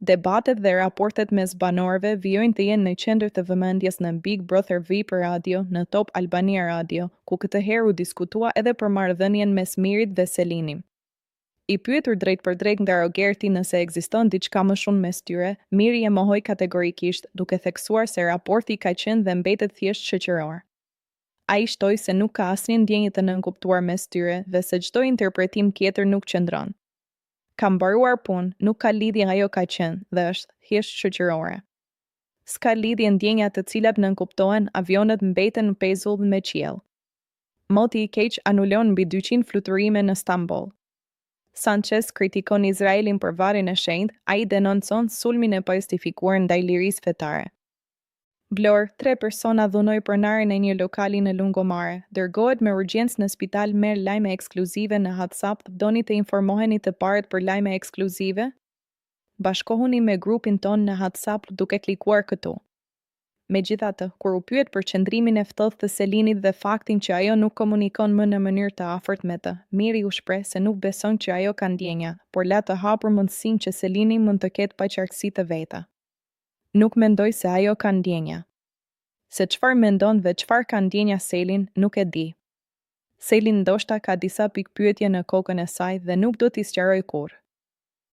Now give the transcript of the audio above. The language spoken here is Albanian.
Debatet dhe raportet mes banorëve vijojnë të jenë në qendër të vëmendjes në Big Brother VIP Radio në Top Albania Radio, ku këtë herë u diskutua edhe për marrëdhënien mes Mirit dhe Selinit. I pyetur drejt për drejt nga Rogerti nëse ekziston diçka më shumë mes tyre, Miri e mohoi kategorikisht, duke theksuar se raporti ka qenë dhe mbetet thjesht shoqëror. Ai shtoi se nuk ka asnjë ndjenjë të nënkuptuar mes tyre dhe se çdo interpretim tjetër nuk qëndron. Ka mbaruar punë, nuk ka lidhje ajo ka qenë dhe është thjesht shoqërore. S'ka lidhje ndjenja të cilat nënkuptohen, avionët mbeten në pezull me qiell. Moti i keq anulon mbi 200 fluturime në Stamboll. Sanchez kritikon Izraelin për varrin e shenjtë, ai denoncon sulmin e pajustifikuar ndaj lirisë fetare. Vlorë, 3 persona dhunoi pronarin e një lokali në Lungomare. Dërgohet me urgjencë në spital, merr lajme ekskluzive në WhatsApp. Doni të informoheni të parët për lajme ekskluzive? Bashkohuni me grupin ton në WhatsApp duke klikuar këtu. Megjithatë, kur u pyet për qëndrimin e ftoftë të Selinit dhe faktin që ajo nuk komunikon më në mënyrë të afërt me të, Miri u shpreh se nuk beson që ajo ka ndjenja, por la të hapur mundësinë që Selini mund të ketë paqartësi të veta. Nuk mendoj se ajo ka ndjenja. Se çfarë mendon dhe çfarë ka ndjenja Selin, nuk e di. Selin ndoshta ka disa pikpyetje në kokën e saj dhe nuk do t'i sqaroj kurrë.